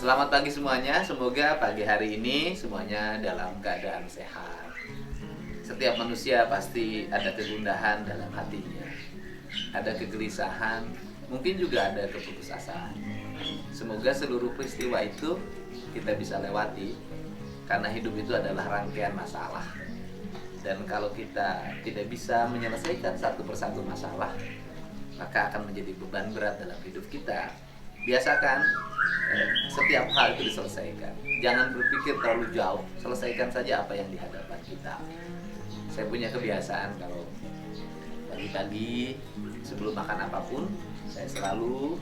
Selamat pagi semuanya, semoga pagi hari ini semuanya dalam keadaan sehat. Setiap manusia pasti ada kegundahan dalam hatinya, ada kegelisahan, mungkin juga ada keputusasaan. Semoga seluruh peristiwa itu kita bisa lewati, karena hidup itu adalah rangkaian masalah. Dan kalau kita tidak bisa menyelesaikan satu persatu masalah, maka akan menjadi beban berat dalam hidup kita. Biasakan setiap hal itu diselesaikan. Jangan berpikir terlalu jauh, selesaikan saja apa yang di hadapan kita. Saya punya kebiasaan kalau pagi-pagi sebelum makan apapun, saya selalu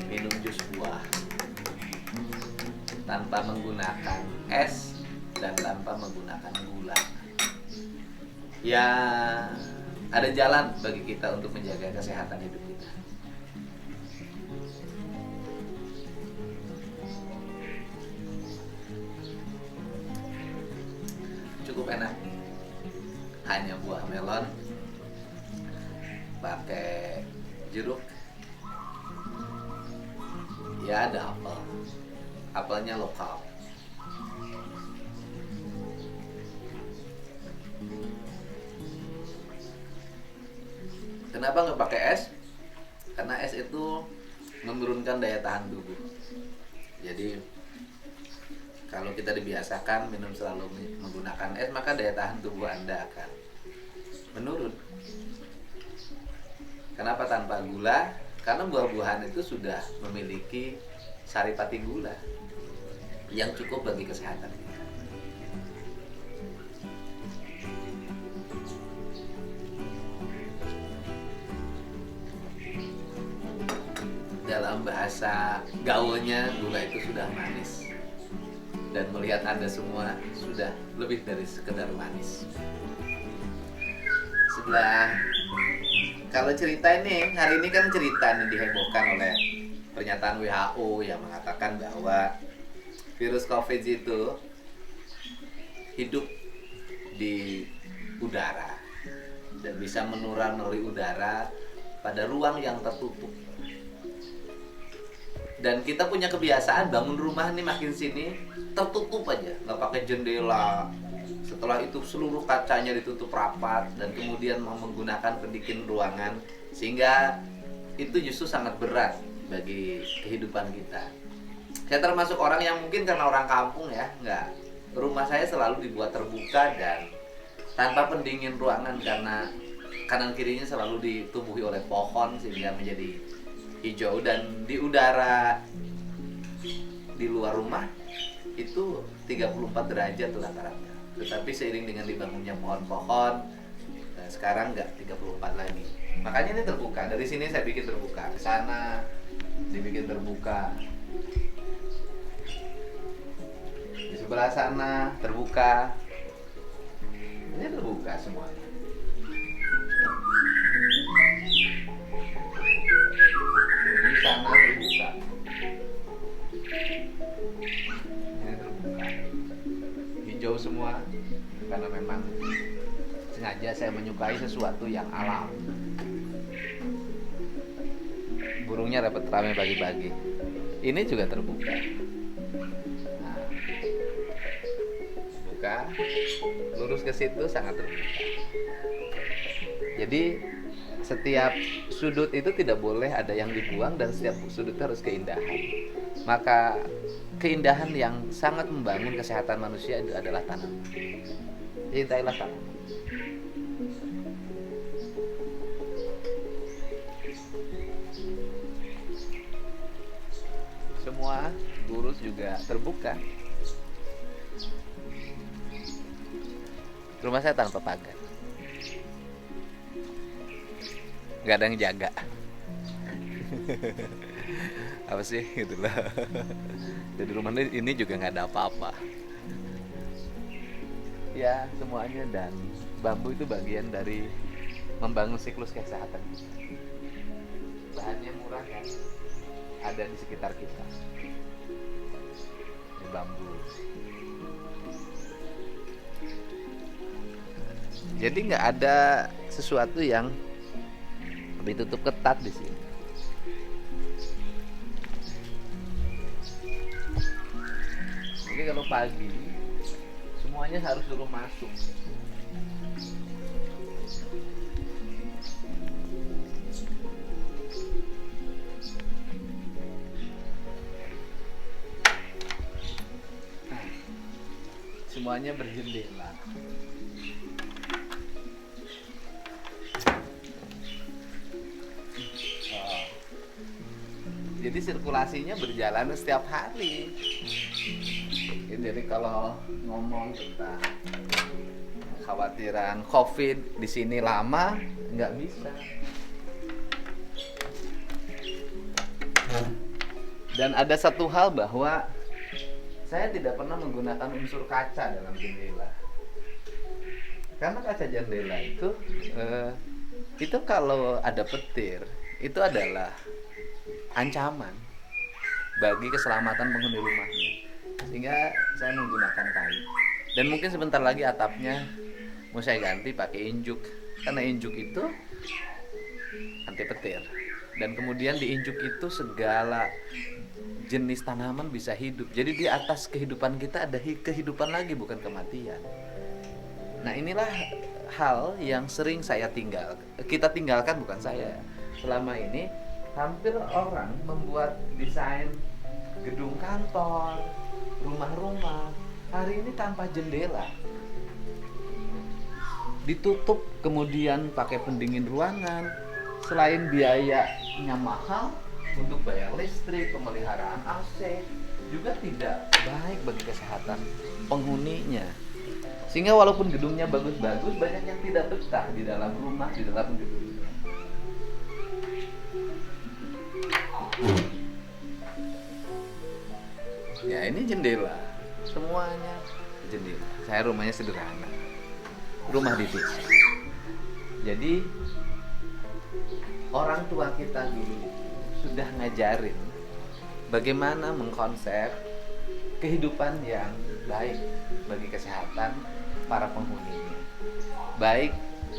minum jus buah tanpa menggunakan es dan tanpa menggunakan gula. Ya, ada jalan bagi kita untuk menjaga kesehatan hidup kita. Cukup enak, hanya buah melon pakai jeruk, ya ada apelnya lokal. Kenapa nggak pakai es? Karena es itu menurunkan daya tahan tubuh. Jadi kalau kita dibiasakan minum selalu menggunakan es, maka daya tahan tubuh Anda akan menurun. Kenapa tanpa gula? Karena buah-buahan itu sudah memiliki saripati gula yang cukup bagi kesehatan kita. Dalam bahasa gaulnya, gula itu sudah manis. Dan melihat Anda semua sudah lebih dari sekedar manis. Kalau cerita ini, hari ini kan cerita nih dihebohkan oleh pernyataan WHO yang mengatakan bahwa virus COVID itu hidup di udara dan bisa menular melalui udara pada ruang yang tertutup. Dan kita punya kebiasaan bangun rumah nih makin sini tertutup aja, nggak pakai jendela. Setelah itu seluruh kacanya ditutup rapat dan kemudian menggunakan pendingin ruangan, sehingga itu justru sangat berat bagi kehidupan kita. Saya termasuk orang yang mungkin karena orang kampung ya, nggak, rumah saya selalu dibuat terbuka dan tanpa pendingin ruangan karena kanan kirinya selalu ditumbuhi oleh pohon sehingga menjadi hijau, dan di udara di luar rumah itu 34 derajat tuh rata-rata. Tetapi seiring dengan dibangunnya pohon-pohon, sekarang nggak 34 lagi. Makanya ini terbuka. Dari sini saya bikin terbuka, ke sana dibikin terbuka, di sebelah sana terbuka. Ini terbuka semuanya. Di sana terbuka. Ini terbuka. Hijau semua karena memang sengaja saya menyukai sesuatu yang alam. Burungnya dapat ramai pagi-pagi. Ini juga terbuka. Nah, terbuka. Lurus ke situ sangat terbuka. Jadi setiap sudut itu tidak boleh ada yang dibuang dan setiap sudut harus keindahan. Maka keindahan yang sangat membangun kesehatan manusia itu adalah tanaman. Cintailah tanaman. Semua lurus juga terbuka. Rumah saya tanpa pagar. Gak ada yang jaga. Apa sih itulah. Jadi rumah ini juga nggak ada apa-apa. Ya semuanya, dan bambu itu bagian dari membangun siklus kesehatan kita. Bahannya murah kan, ada di sekitar kita. Ini bambu. Jadi nggak ada sesuatu yang ditutup ketat di sini. Jadi kalau pagi semuanya harus suruh masuk. Semuanya berjendela. Jadi sirkulasinya berjalan setiap hari. Jadi kalau ngomong tentang kekhawatiran COVID di sini lama, nggak bisa. Dan ada satu hal bahwa saya tidak pernah menggunakan unsur kaca dalam jendela. Karena kaca jendela itu kalau ada petir, itu adalah ancaman bagi keselamatan penghuni rumahnya. Sehingga saya menggunakan kayu. Dan mungkin sebentar lagi atapnya mau saya ganti pakai injuk. Karena injuk itu anti petir. Dan kemudian di injuk itu segala jenis tanaman bisa hidup. Jadi di atas kehidupan kita ada kehidupan lagi, bukan kematian. Nah, inilah hal yang sering kita tinggalkan, bukan saya. Selama ini hampir orang membuat desain gedung kantor, rumah-rumah hari ini tanpa jendela, ditutup, kemudian pakai pendingin ruangan. Selain biayanya mahal untuk bayar listrik, pemeliharaan AC, juga tidak baik bagi kesehatan penghuninya. Sehingga walaupun gedungnya bagus-bagus, banyak yang tidak betah di dalam rumah, di dalam gedungnya. Ya, ini jendela, semuanya jendela. Saya rumahnya sederhana, rumah di desa. Jadi orang tua kita dulu sudah ngajarin bagaimana mengkonsep kehidupan yang baik bagi kesehatan para penghuninya, baik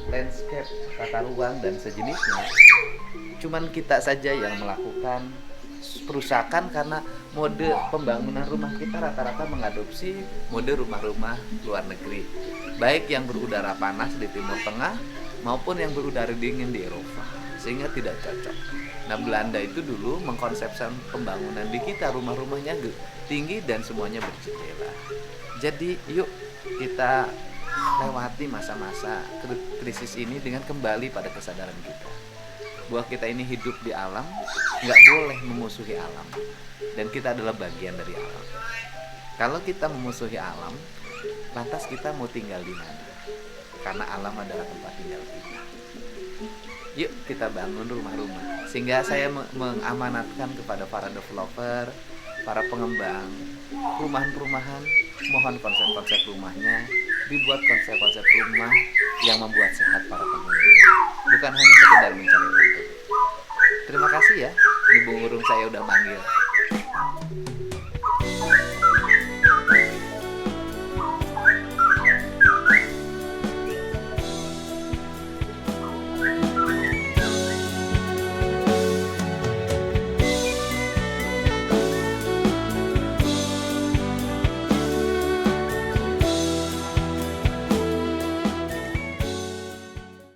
landscape, tata ruang dan sejenisnya. Cuman kita saja yang melakukan perusakan karena mode pembangunan rumah kita rata-rata mengadopsi mode rumah-rumah luar negeri, baik yang berudara panas di Timur Tengah maupun yang berudara dingin di Eropa, sehingga tidak cocok. Nah, Belanda itu dulu mengkonsepkan pembangunan di kita, rumah-rumahnya tinggi dan semuanya berjendela. Jadi yuk kita lewati masa-masa krisis ini dengan kembali pada kesadaran kita bahwa kita ini hidup di alam, nggak boleh memusuhi alam, dan kita adalah bagian dari alam. Kalau kita memusuhi alam, lantas kita mau tinggal di mana? Karena alam adalah tempat tinggal kita. Yuk kita bangun rumah-rumah. Sehingga saya mengamanatkan kepada para developer, para pengembang perumahan-perumahan, mohon konsep-konsep rumahnya dibuat konsep-konsep rumah yang membuat sehat para penghuni, bukan hanya sekedar mencari untung. Terima kasih ya, Ibu Urung saya udah manggil.